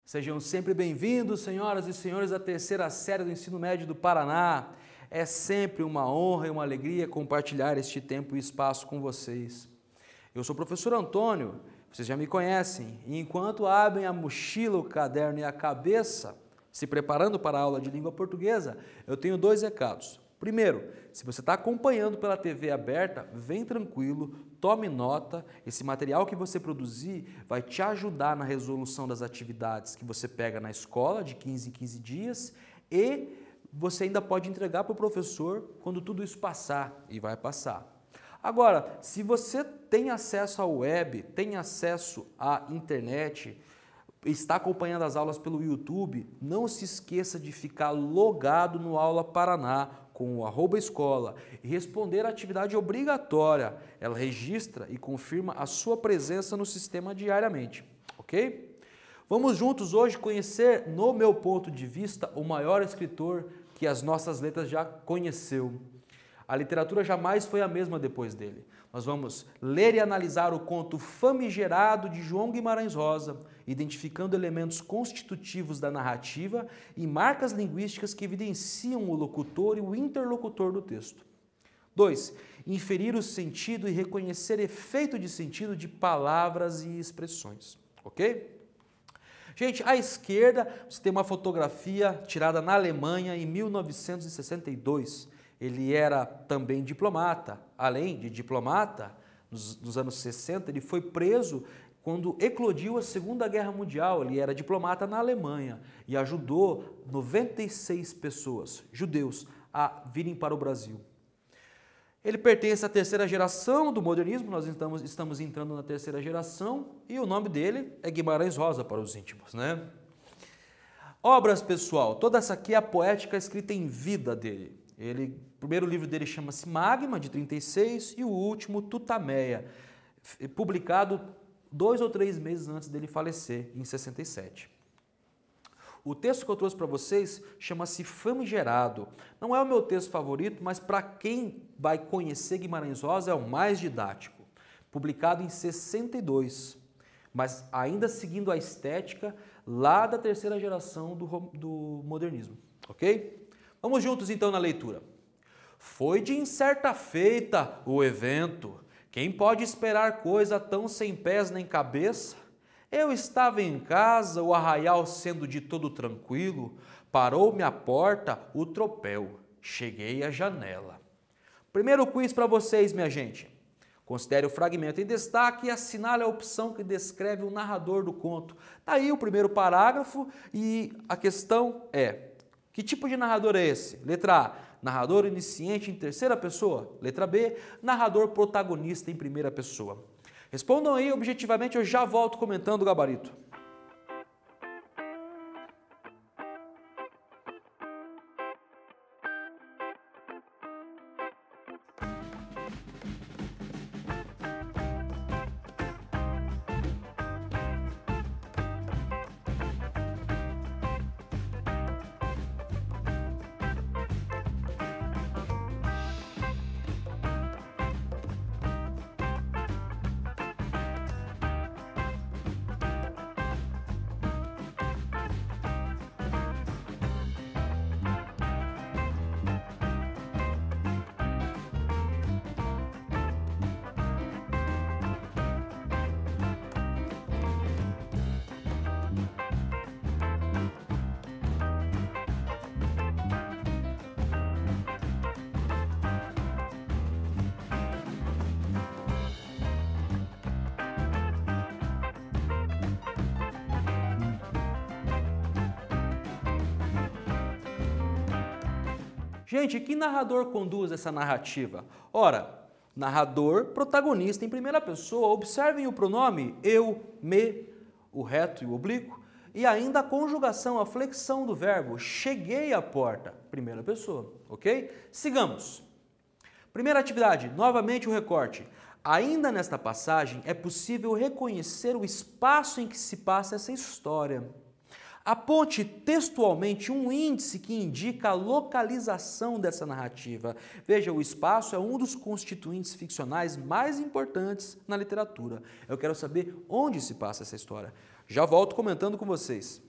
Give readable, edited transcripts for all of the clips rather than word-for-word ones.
Sejam sempre bem-vindos, senhoras e senhores, à terceira série do Ensino Médio do Paraná. É sempre uma honra e uma alegria compartilhar este tempo e espaço com vocês. Eu sou o professor Antônio, vocês já me conhecem, e enquanto abrem a mochila, o caderno e a cabeça, se preparando para a aula de língua portuguesa, eu tenho dois recados. Primeiro, se você está acompanhando pela TV aberta, vem tranquilo, tome nota, esse material que você produzir vai te ajudar na resolução das atividades que você pega na escola de 15 em 15 dias e você ainda pode entregar para o professor quando tudo isso passar, e vai passar. Agora, se você tem acesso à web, tem acesso à internet, está acompanhando as aulas pelo YouTube, não se esqueça de ficar logado no Aula Paraná com o @escola e responder a atividade obrigatória. Ela registra e confirma a sua presença no sistema diariamente, ok? Vamos juntos hoje conhecer, no meu ponto de vista, o maior escritor que as nossas letras já conheceu. A literatura jamais foi a mesma depois dele. Nós vamos ler e analisar o conto Famigerado de João Guimarães Rosa, identificando elementos constitutivos da narrativa e marcas linguísticas que evidenciam o locutor e o interlocutor do texto. 2. Inferir o sentido e reconhecer efeito de sentido de palavras e expressões. Ok? Gente, à esquerda você tem uma fotografia tirada na Alemanha em 1962. Ele era também diplomata. Além de diplomata, nos anos 60, ele foi preso quando eclodiu a Segunda Guerra Mundial. Ele era diplomata na Alemanha e ajudou 96 pessoas, judeus, a virem para o Brasil. Ele pertence à terceira geração do modernismo, nós estamos entrando na terceira geração, e o nome dele é Guimarães Rosa para os íntimos, né? Obras, pessoal, toda essa aqui é a poética escrita em vida dele. O primeiro livro dele chama-se Magma, de 36, e o último, Tutameia, publicado 2 ou 3 meses antes dele falecer, em 67. O texto que eu trouxe para vocês chama-se Famigerado. Não é o meu texto favorito, mas para quem vai conhecer Guimarães Rosa é o mais didático. Publicado em 62, mas ainda seguindo a estética lá da terceira geração do modernismo, ok? Vamos juntos então na leitura. Foi de incerta feita o evento, quem pode esperar coisa tão sem pés nem cabeça? Eu estava em casa, o arraial sendo de todo tranquilo, parou-me à porta o tropel, cheguei à janela. Primeiro quiz para vocês, minha gente. Considere o fragmento em destaque e assinale a opção que descreve o narrador do conto. Tá aí o primeiro parágrafo e a questão é: que tipo de narrador é esse? Letra A, narrador onisciente em terceira pessoa. Letra B, narrador protagonista em primeira pessoa. Respondam aí objetivamente, eu já volto comentando o gabarito. Gente, que narrador conduz essa narrativa? Ora, narrador, protagonista em primeira pessoa. Observem o pronome eu, me, o reto e o oblíquo, e ainda a conjugação, a flexão do verbo, cheguei à porta, primeira pessoa, ok? Sigamos. Primeira atividade, novamente o recorte. Ainda nesta passagem é possível reconhecer o espaço em que se passa essa história. Aponte textualmente um índice que indica a localização dessa narrativa. Veja, o espaço é um dos constituintes ficcionais mais importantes na literatura. Eu quero saber onde se passa essa história. Já volto comentando com vocês.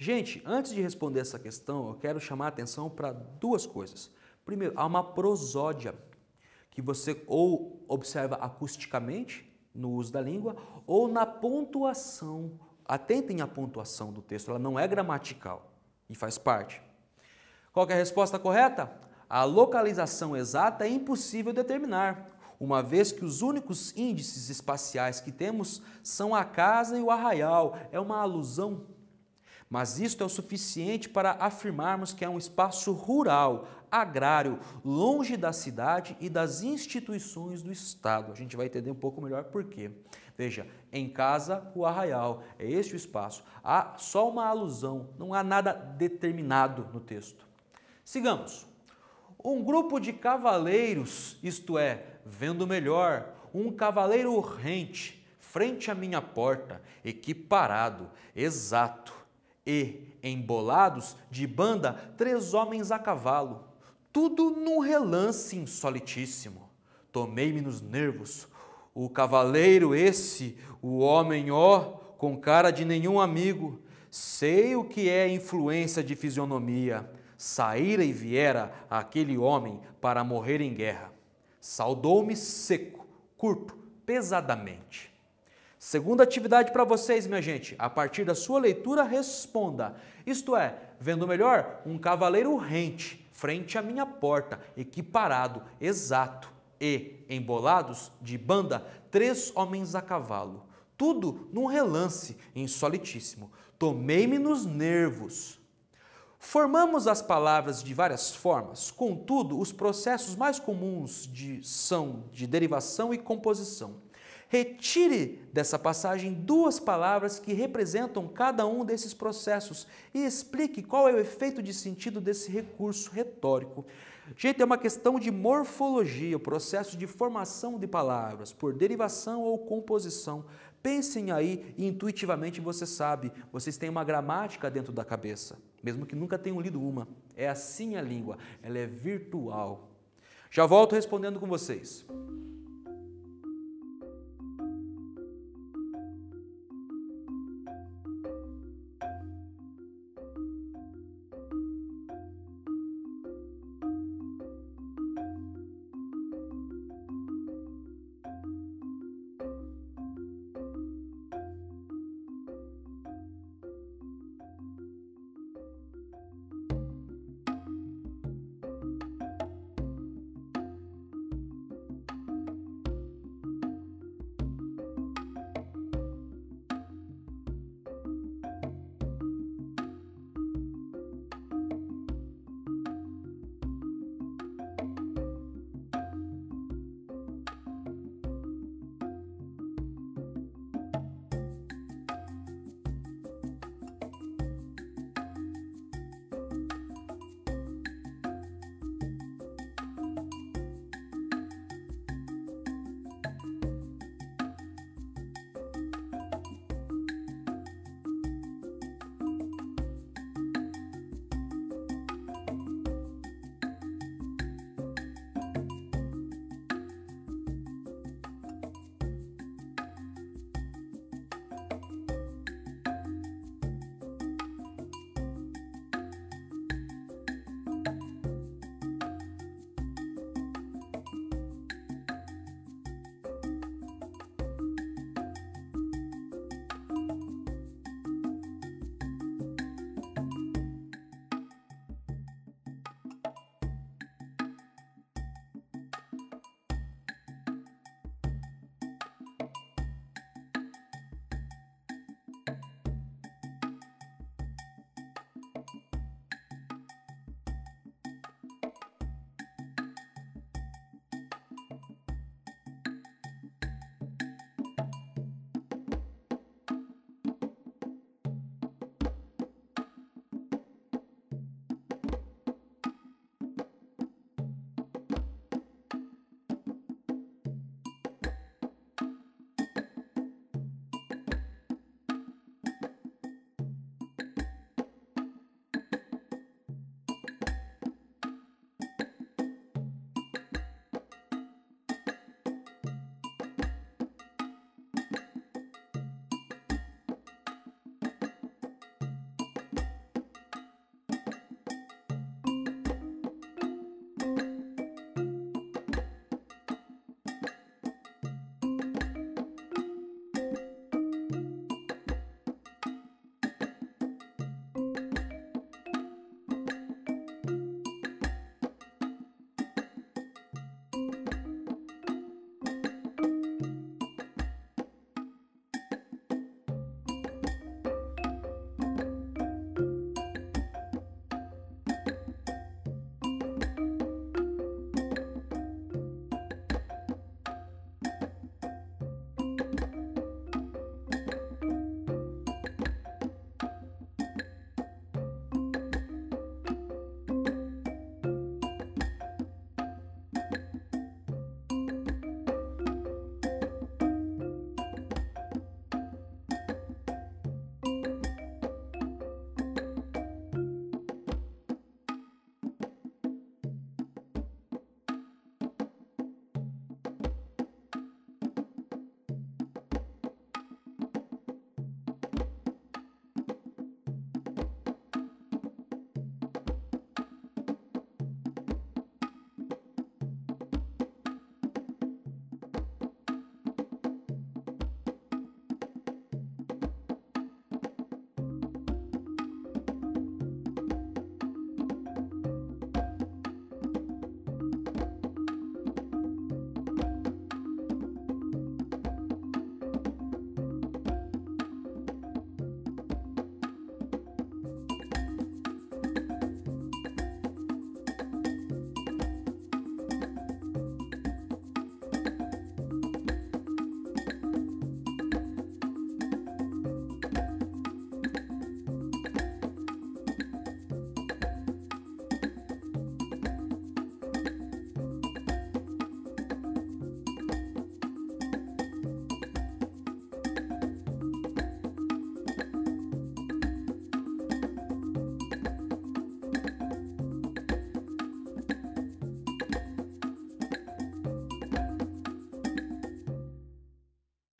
Gente, antes de responder essa questão, eu quero chamar a atenção para duas coisas. Primeiro, há uma prosódia que você ou observa acusticamente no uso da língua ou na pontuação. Atentem à pontuação do texto, ela não é gramatical e faz parte. Qual que é a resposta correta? A localização exata é impossível determinar, uma vez que os únicos índices espaciais que temos são a casa e o arraial. É uma alusão. Mas isto é o suficiente para afirmarmos que é um espaço rural, agrário, longe da cidade e das instituições do Estado. A gente vai entender um pouco melhor por quê. Veja, em casa, o arraial, é este o espaço. Há só uma alusão, não há nada determinado no texto. Sigamos. Um grupo de cavaleiros, isto é, vendo melhor, um cavaleiro urrente, frente à minha porta, equiparado, exato, e, embolados, de banda, 3 homens a cavalo, tudo num relance insolitíssimo. Tomei-me nos nervos. O cavaleiro esse, o homem, ó, com cara de nenhum amigo, sei o que é influência de fisionomia. Saíra e viera aquele homem para morrer em guerra. Saudou-me seco, curto, pesadamente. Segunda atividade para vocês, minha gente. A partir da sua leitura, responda. Isto é, vendo melhor, um cavaleiro urrente, frente à minha porta, equiparado, exato, e, embolados, de banda, 3 homens a cavalo. Tudo num relance insolitíssimo. Tomei-me nos nervos. Formamos as palavras de várias formas, contudo, os processos mais comuns são de derivação e composição. Retire dessa passagem 2 palavras que representam cada um desses processos e explique qual é o efeito de sentido desse recurso retórico. Gente, é uma questão de morfologia, o processo de formação de palavras, por derivação ou composição. Pensem aí e intuitivamente você sabe, vocês têm uma gramática dentro da cabeça, mesmo que nunca tenham lido uma. É assim a língua, ela é virtual. Já volto respondendo com vocês.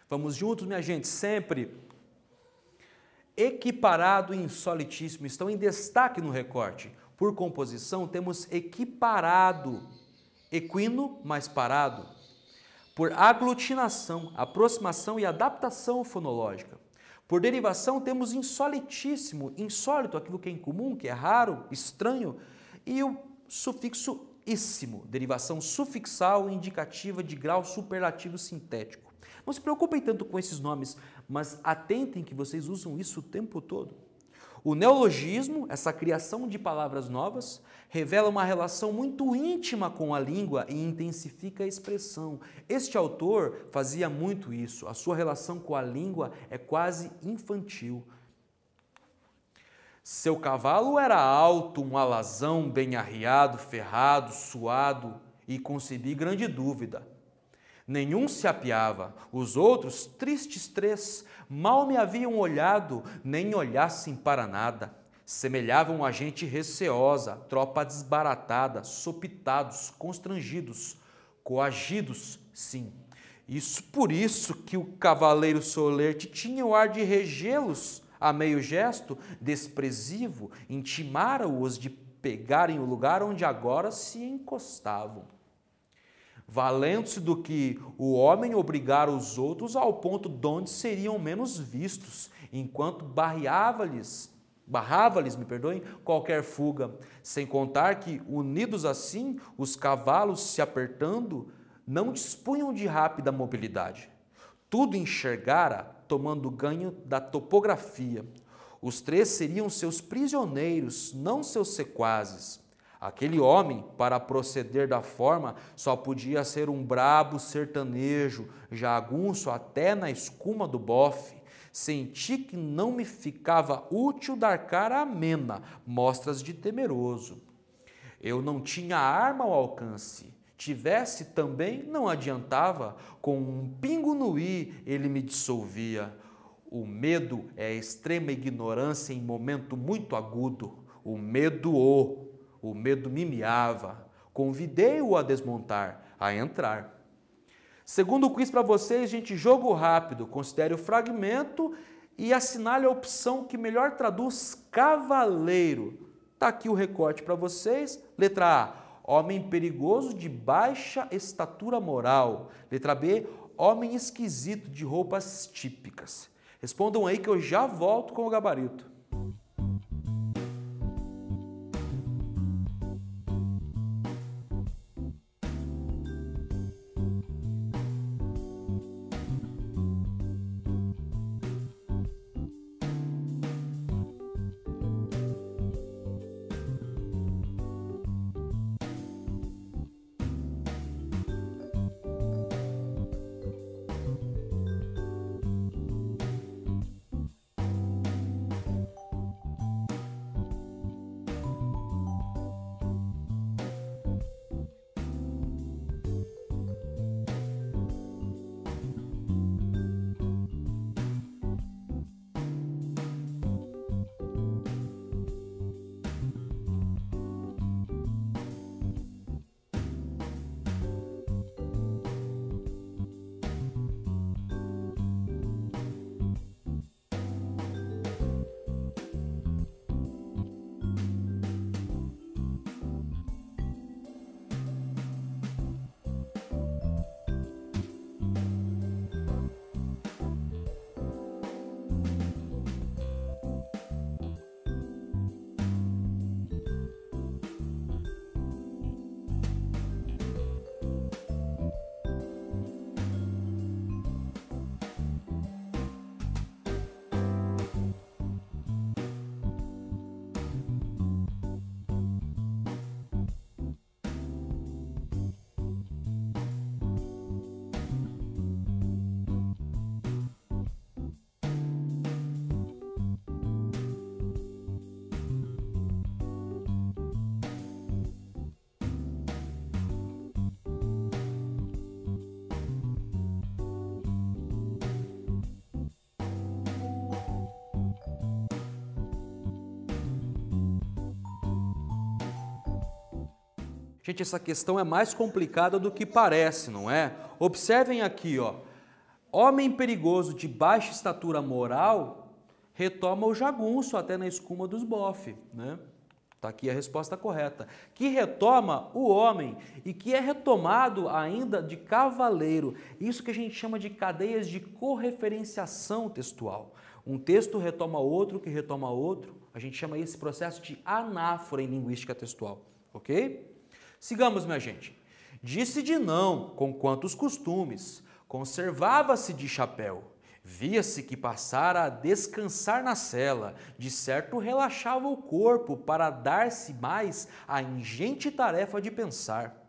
Vamos juntos, minha gente, sempre. Equiparado e insolitíssimo estão em destaque no recorte. Por composição, temos equiparado, equino mais parado. Por aglutinação, aproximação e adaptação fonológica. Por derivação, temos insolitíssimo, insólito, aquilo que é incomum, que é raro, estranho. E o sufixo íssimo, derivação sufixal indicativa de grau superlativo sintético. Não se preocupem tanto com esses nomes, mas atentem que vocês usam isso o tempo todo. O neologismo, essa criação de palavras novas, revela uma relação muito íntima com a língua e intensifica a expressão. Este autor fazia muito isso, a sua relação com a língua é quase infantil. Seu cavalo era alto, um alazão, bem arriado, ferrado, suado, e concebi grande dúvida. Nenhum se apiava, os outros, tristes três, mal me haviam olhado, nem olhassem para nada. Semelhavam a gente receosa, tropa desbaratada, sopitados, constrangidos, coagidos, sim. Isso por isso que o cavaleiro solerte tinha o ar de regê-los, a meio gesto, desprezível, intimara-os de pegarem o lugar onde agora se encostavam. Valendo-se do que o homem obrigara os outros ao ponto donde seriam menos vistos, enquanto barrava-lhes, qualquer fuga, sem contar que, unidos assim, os cavalos se apertando, não dispunham de rápida mobilidade. Tudo enxergara, tomando ganho da topografia. Os três seriam seus prisioneiros, não seus sequazes. Aquele homem, para proceder da forma, só podia ser um brabo sertanejo, jagunço até na escuma do bofe. Senti que não me ficava útil dar cara amena, mostras de temeroso. Eu não tinha arma ao alcance. Tivesse também, não adiantava, com um pingo no i ele me dissolvia. O medo é a extrema ignorância em momento muito agudo. O medo me miava. Convidei-o a desmontar, a entrar. Segundo quiz para vocês, gente, jogo rápido. Considere o fragmento e assinale a opção que melhor traduz cavaleiro. Está aqui o recorte para vocês. Letra A. Homem perigoso de baixa estatura moral. Letra B, homem esquisito de roupas típicas. Respondam aí que eu já volto com o gabarito. Gente, essa questão é mais complicada do que parece, não é? Observem aqui, ó. Homem perigoso de baixa estatura moral retoma o jagunço até na escuma dos bofes, né? Está aqui a resposta correta. Que retoma o homem e que é retomado ainda de cavaleiro. Isso que a gente chama de cadeias de correferenciação textual. Um texto retoma outro, que retoma outro. A gente chama esse processo de anáfora em linguística textual, ok? Sigamos, minha gente. Disse de não, com quantos costumes, conservava-se de chapéu. Via-se que passara a descansar na cela, de certo relaxava o corpo para dar-se mais à ingente tarefa de pensar.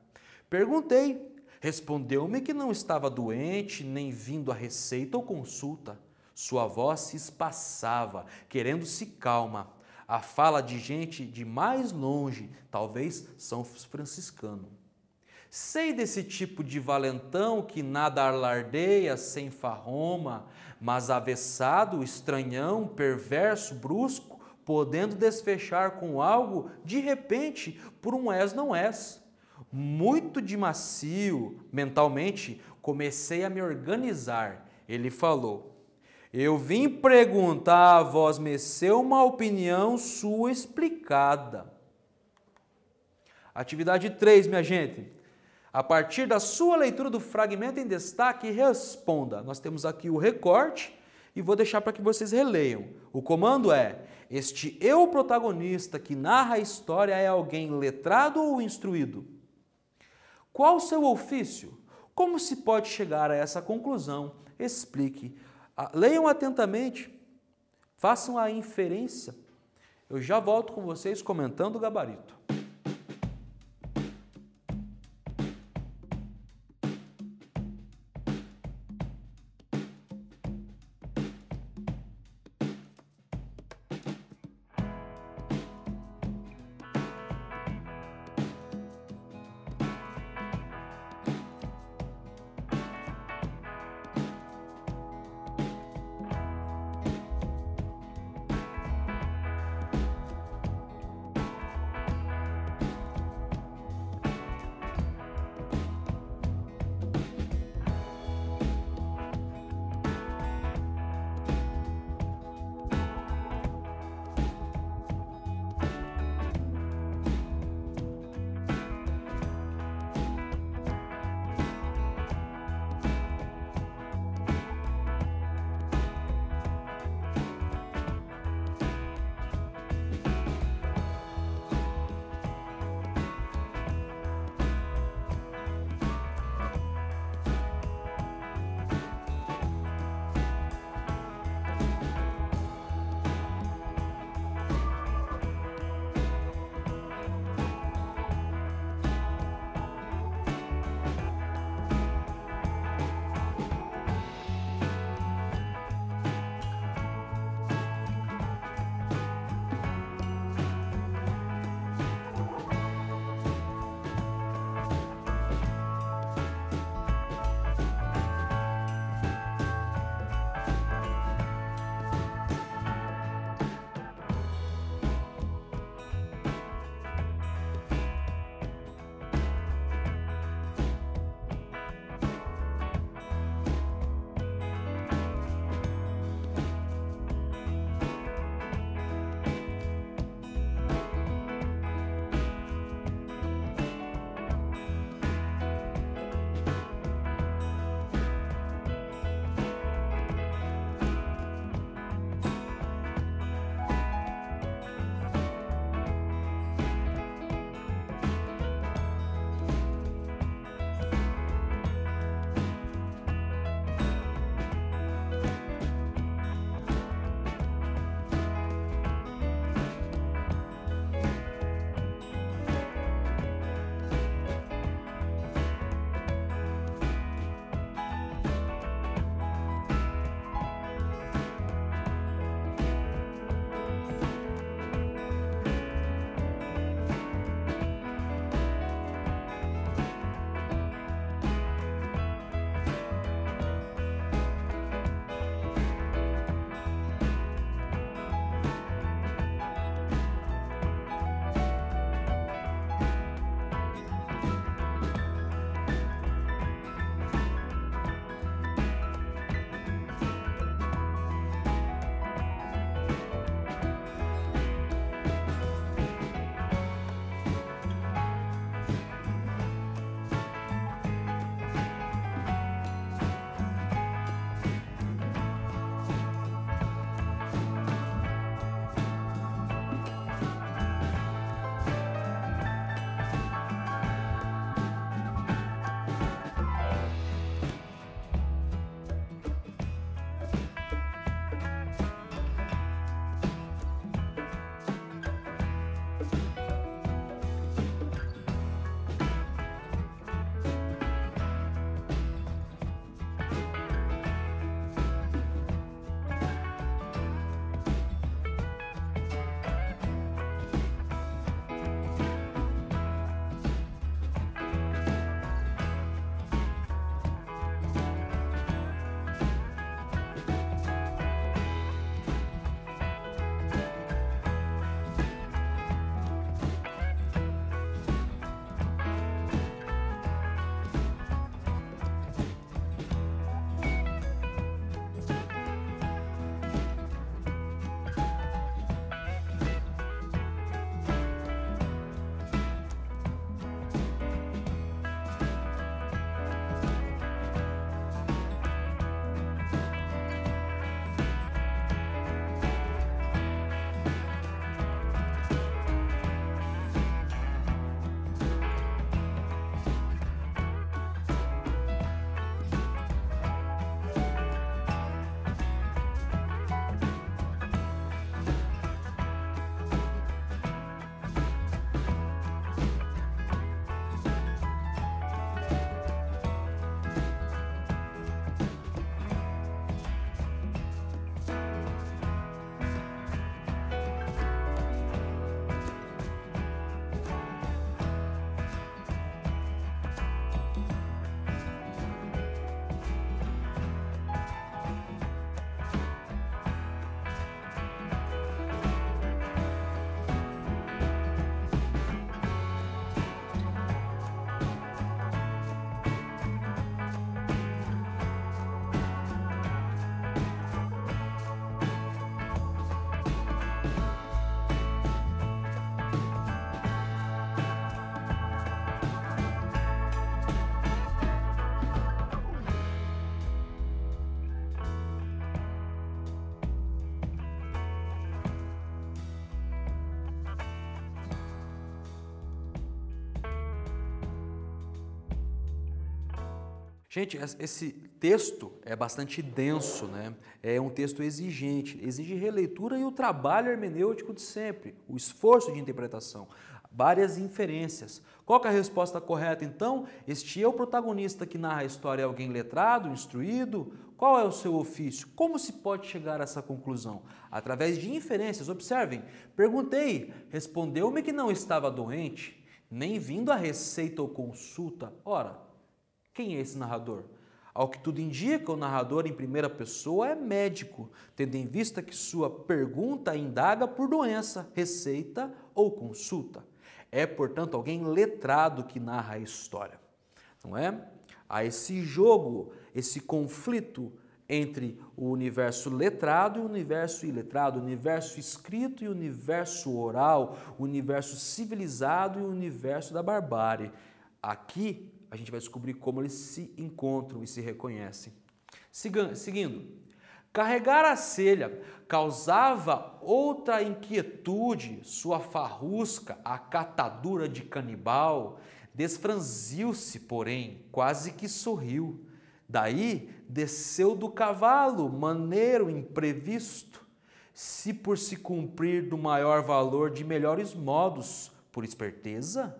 Perguntei, respondeu-me que não estava doente, nem vindo a receita ou consulta. Sua voz se espaçava, querendo-se calma. A fala de gente de mais longe, talvez São Franciscano. Sei desse tipo de valentão que nada alardeia sem farroma, mas avessado, estranhão, perverso, brusco, podendo desfechar com algo, de repente, por um és não és. Muito de macio, mentalmente, comecei a me organizar. Ele falou: eu vim perguntar a vós meceu uma opinião sua explicada. Atividade 3, minha gente. A partir da sua leitura do fragmento em destaque, responda. Nós temos aqui o recorte e vou deixar para que vocês releiam. O comando é: este eu protagonista que narra a história é alguém letrado ou instruído? Qual o seu ofício? Como se pode chegar a essa conclusão? Explique. Leiam atentamente, façam a inferência. Eu já volto com vocês comentando o gabarito. Gente, esse texto é bastante denso, né? É um texto exigente, exige releitura e o trabalho hermenêutico de sempre, o esforço de interpretação, várias inferências. Qual que é a resposta correta, então? Este é o protagonista que narra a história, é alguém letrado, instruído? Qual é o seu ofício? Como se pode chegar a essa conclusão? Através de inferências. Observem, perguntei, respondeu-me que não estava doente, nem vindo a receita ou consulta. Ora, quem é esse narrador? Ao que tudo indica, o narrador em primeira pessoa é médico, tendo em vista que sua pergunta indaga por doença, receita ou consulta. É, portanto, alguém letrado que narra a história, não é? Há esse jogo, esse conflito entre o universo letrado e o universo iletrado, o universo escrito e o universo oral, o universo civilizado e o universo da barbárie. Aqui a gente vai descobrir como eles se encontram e se reconhecem. Seguindo, carregar a selha causava outra inquietude, sua farrusca, a catadura de canibal, desfranziu-se, porém, quase que sorriu. Daí desceu do cavalo, maneiro, imprevisto, se por se cumprir do maior valor de melhores modos, por esperteza,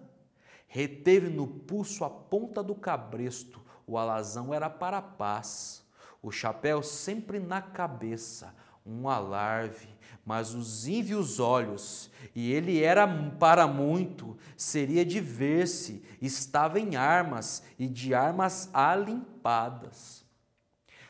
reteve no pulso a ponta do cabresto, o alazão era para a paz, o chapéu sempre na cabeça, um alarve, mas os ínvios olhos, e ele era para muito, seria de ver-se, estava em armas, e de armas alimpadas.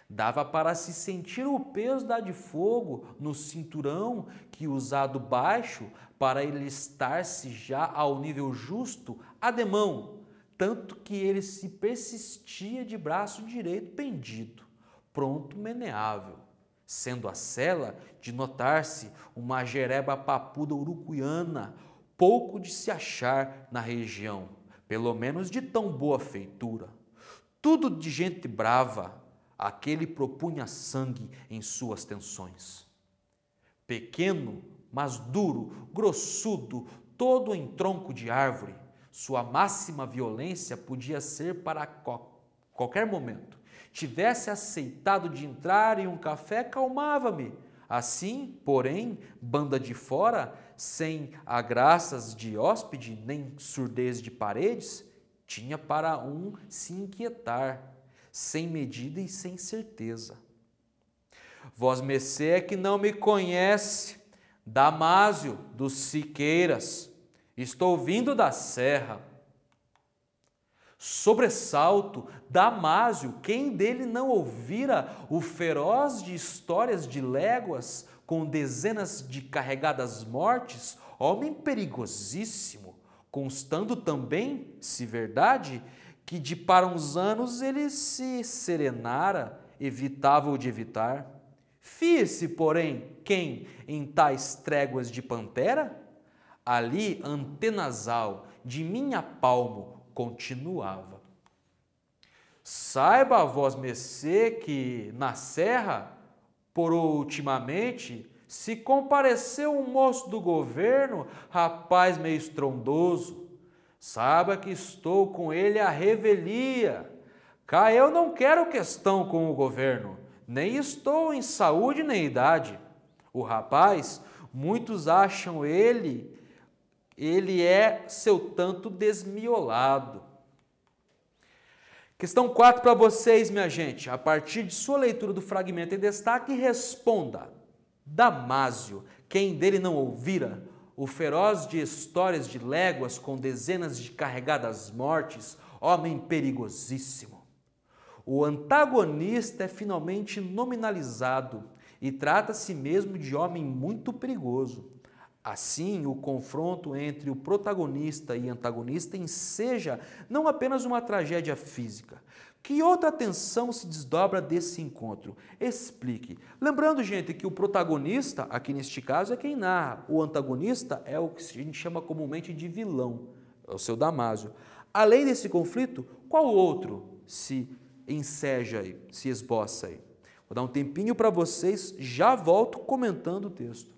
Dava para se sentir o peso da de fogo no cinturão que, usado baixo, para ele estar-se já ao nível justo, ademão, tanto que ele se persistia de braço direito pendido, pronto meneável, sendo a sela de notar-se uma jereba papuda urucuiana, pouco de se achar na região, pelo menos de tão boa feitura. Tudo de gente brava, aquele propunha sangue em suas tensões. Pequeno, mas duro, grossudo, todo em tronco de árvore, sua máxima violência podia ser para qualquer momento. Tivesse aceitado de entrar em um café, calmava-me. Assim, porém, banda de fora, sem agraças de hóspede, nem surdez de paredes, tinha para um se inquietar, sem medida e sem certeza. Vosmecê é que não me conhece, Damásio dos Siqueiras, estou vindo da serra. Sobressalto, Damásio, quem dele não ouvira o feroz de histórias de léguas, com dezenas de carregadas mortes, homem perigosíssimo, constando também, se verdade, que de para uns anos ele se serenara, evitável de evitar. Fie-se, porém, quem em tais tréguas de pantera, ali antenasal de minha palmo continuava. Saiba vosmecê que na serra, por ultimamente, se compareceu um moço do governo, rapaz meio estrondoso. Saiba que estou com ele à revelia. Cá eu não quero questão com o governo, nem estou em saúde nem idade. O rapaz, muitos acham ele é seu tanto desmiolado. Questão 4 para vocês, minha gente. A partir de sua leitura do fragmento em destaque, responda. Damásio, quem dele não ouvira, o feroz de histórias de léguas com dezenas de carregadas mortes, homem perigosíssimo. O antagonista é finalmente nominalizado e trata-se mesmo de homem muito perigoso. Assim, o confronto entre o protagonista e antagonista enseja não apenas uma tragédia física. Que outra tensão se desdobra desse encontro? Explique. Lembrando, gente, que o protagonista, aqui neste caso, é quem narra. O antagonista é o que a gente chama comumente de vilão, é o seu Damásio. Além desse conflito, qual outro se enseja aí, se esboça aí? Vou dar um tempinho para vocês, já volto comentando o texto.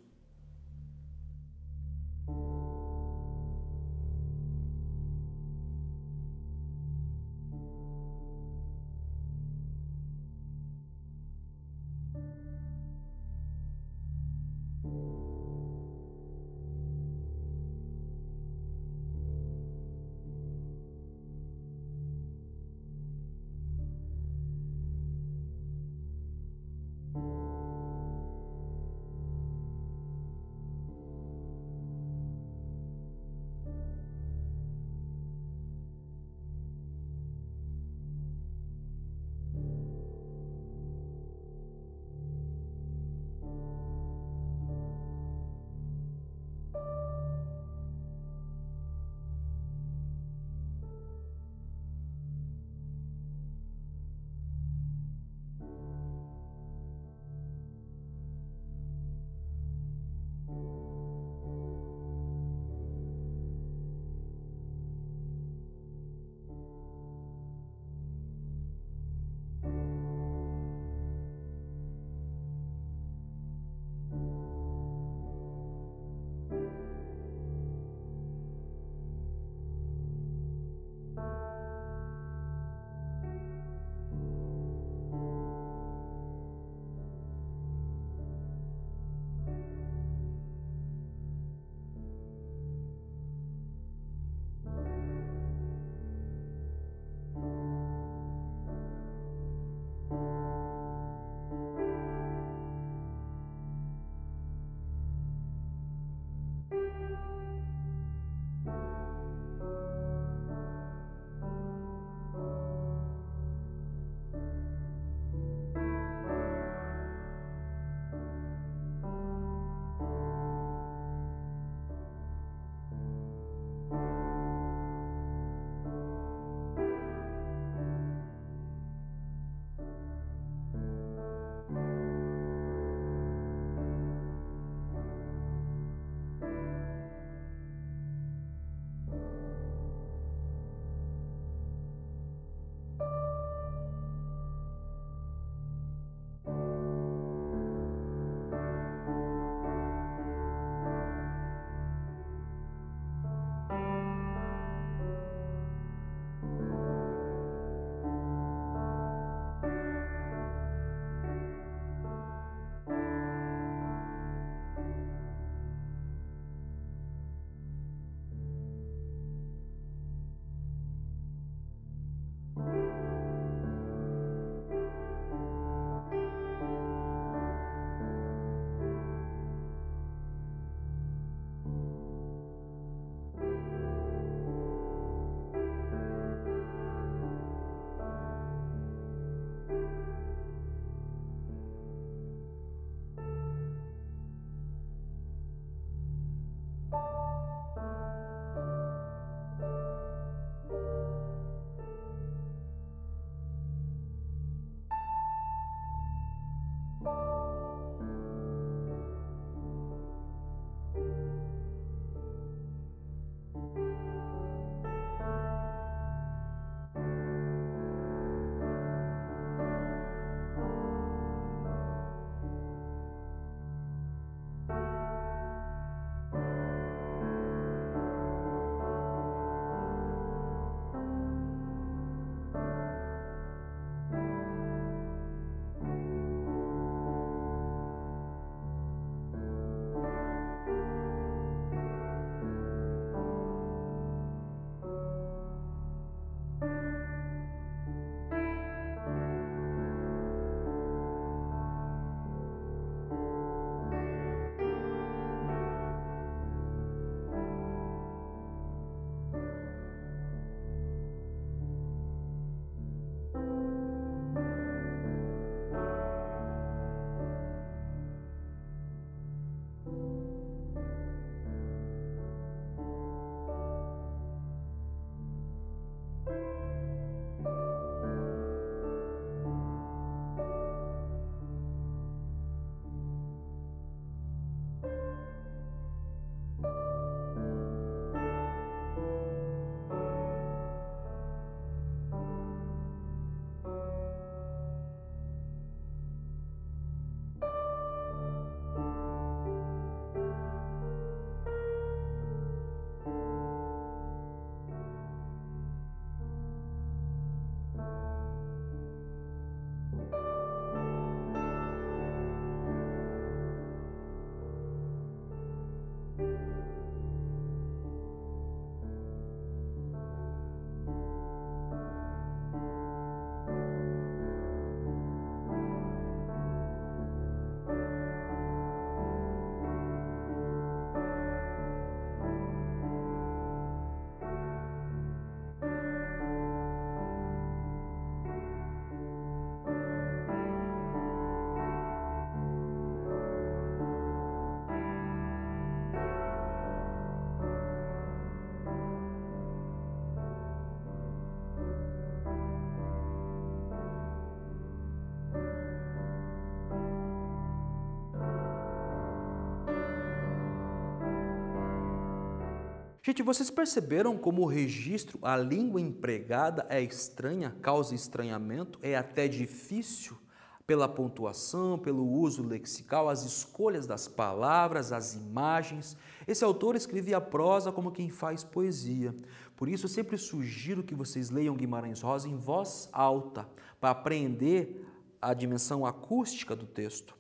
Gente, vocês perceberam como o registro, a língua empregada é estranha, causa estranhamento, é até difícil pela pontuação, pelo uso lexical, as escolhas das palavras, as imagens. Esse autor escrevia a prosa como quem faz poesia. Por isso, eu sempre sugiro que vocês leiam Guimarães Rosa em voz alta, para aprender a dimensão acústica do texto.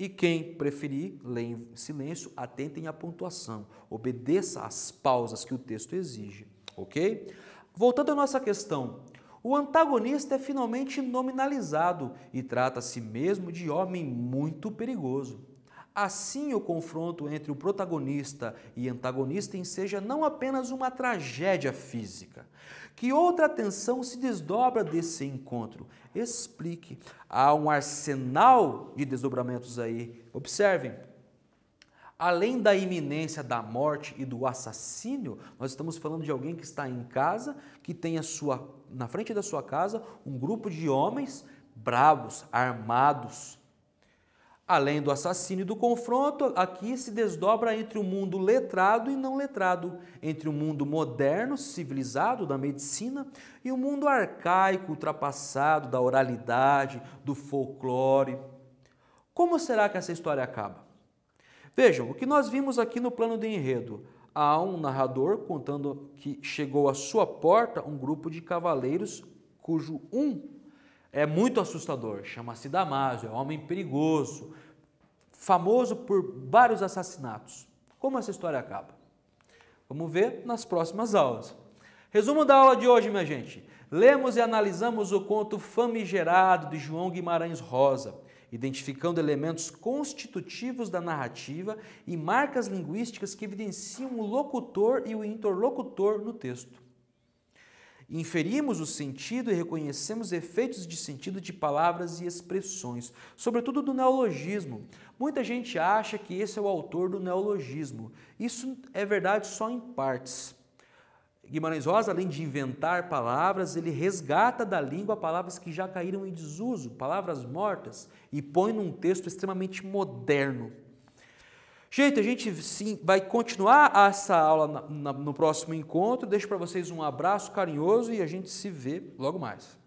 E quem preferir, leia em silêncio, atentem à pontuação, obedeça às pausas que o texto exige, ok? Voltando à nossa questão, o antagonista é finalmente nominalizado e trata a si mesmo de homem muito perigoso. Assim, o confronto entre o protagonista e antagonista enseja não apenas uma tragédia física. Que outra tensão se desdobra desse encontro? Explique. Há um arsenal de desdobramentos aí. Observem. Além da iminência da morte e do assassínio, nós estamos falando de alguém que está em casa, que tem na frente da sua casa um grupo de homens bravos, armados. Além do assassínio e do confronto, aqui se desdobra entre o mundo letrado e não letrado, entre o mundo moderno, civilizado, da medicina, e o mundo arcaico, ultrapassado, da oralidade, do folclore. Como será que essa história acaba? Vejam, o que nós vimos aqui no plano de enredo. Há um narrador contando que chegou à sua porta um grupo de cavaleiros cujo é muito assustador, chama-se Damásio, é um homem perigoso, famoso por vários assassinatos. Como essa história acaba? Vamos ver nas próximas aulas. Resumo da aula de hoje, minha gente. Lemos e analisamos o conto Famigerado de João Guimarães Rosa, identificando elementos constitutivos da narrativa e marcas linguísticas que evidenciam o locutor e o interlocutor no texto. Inferimos o sentido e reconhecemos efeitos de sentido de palavras e expressões, sobretudo do neologismo. Muita gente acha que esse é o autor do neologismo. Isso é verdade só em partes. Guimarães Rosa, além de inventar palavras, ele resgata da língua palavras que já caíram em desuso, palavras mortas, e põe num texto extremamente moderno. Gente, a gente sim vai continuar essa aula no próximo encontro. Deixo para vocês um abraço carinhoso e a gente se vê logo mais.